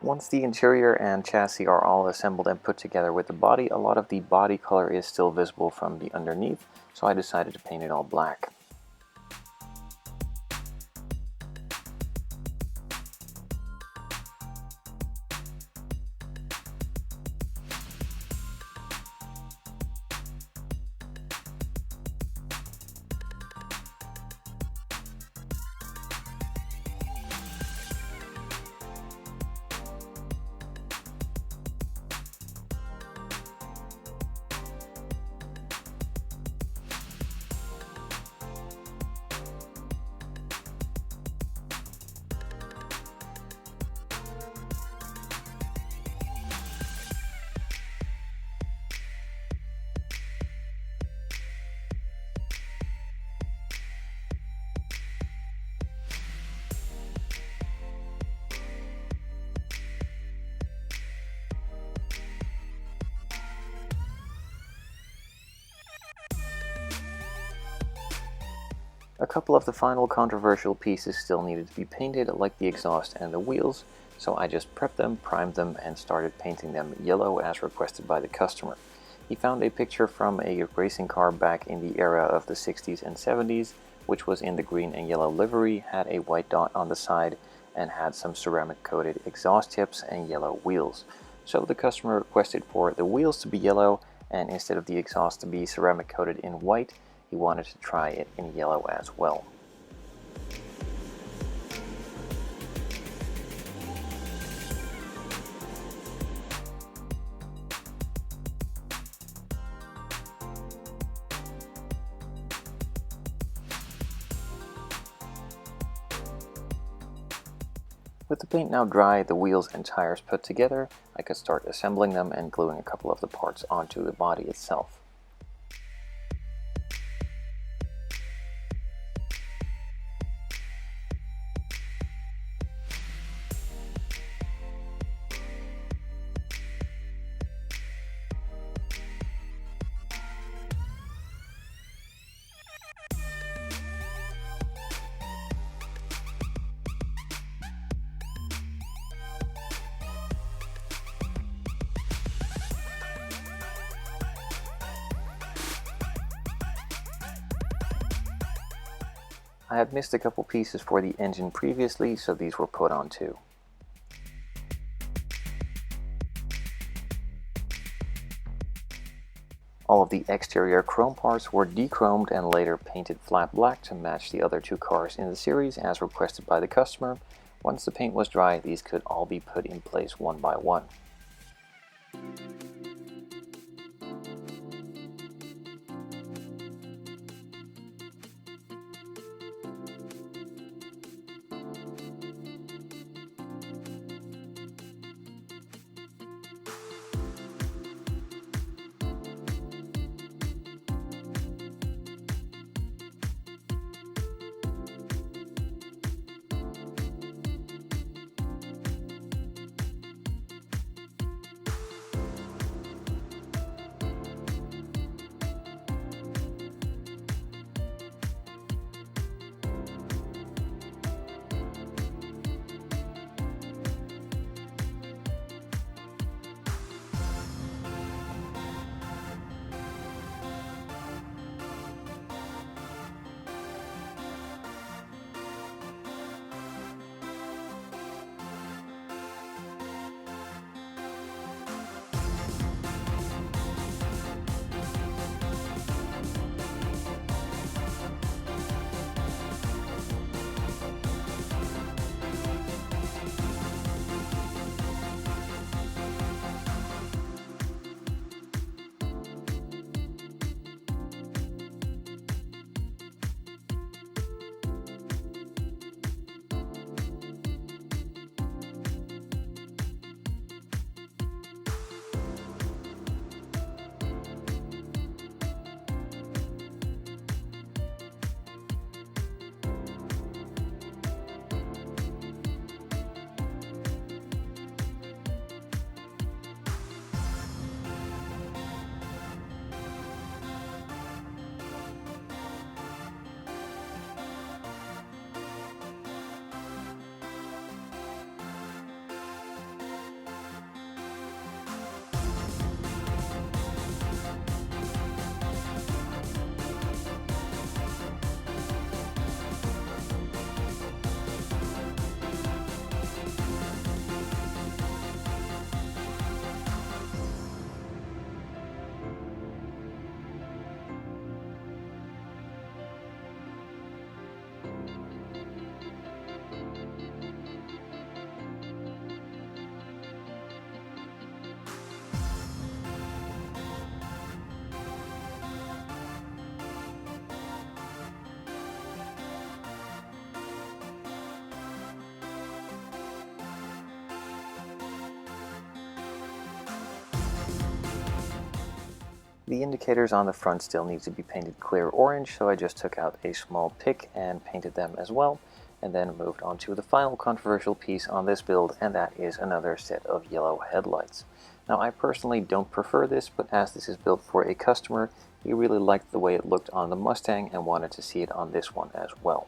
Once the interior and chassis are all assembled and put together with the body, a lot of the body color is still visible from the underneath, so I decided to paint it all black. A couple of the final controversial pieces still needed to be painted, like the exhaust and the wheels, so I just prepped them, primed them, and started painting them yellow as requested by the customer. He found a picture from a racing car back in the era of the 60s and 70s, which was in the green and yellow livery, had a white dot on the side, and had some ceramic coated exhaust tips and yellow wheels. So the customer requested for the wheels to be yellow, and instead of the exhaust to be ceramic coated in white, he wanted to try it in yellow as well. With the paint now dry, the wheels and tires put together, I could start assembling them and gluing a couple of the parts onto the body itself. I had missed a couple pieces for the engine previously, so these were put on too. All of the exterior chrome parts were de-chromed and later painted flat black to match the other two cars in the series as requested by the customer. Once the paint was dry, these could all be put in place one by one. The indicators on the front still need to be painted clear orange, so I just took out a small pick and painted them as well, and then moved on to the final controversial piece on this build, and that is another set of yellow headlights. Now, I personally don't prefer this, but as this is built for a customer, he really liked the way it looked on the Mustang and wanted to see it on this one as well.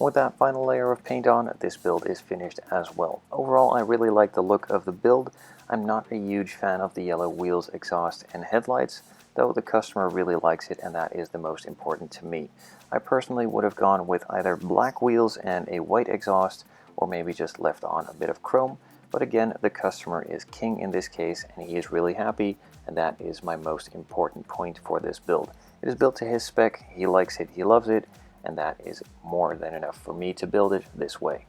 With that final layer of paint on, this build is finished as well. Overall, I really like the look of the build. I'm not a huge fan of the yellow wheels, exhaust, and headlights, though the customer really likes it, and that is the most important to me. I personally would have gone with either black wheels and a white exhaust, or maybe just left on a bit of chrome, but again, the customer is king in this case, and he is really happy, and that is my most important point for this build. It is built to his spec, he likes it, he loves it, and that is more than enough for me to build it this way.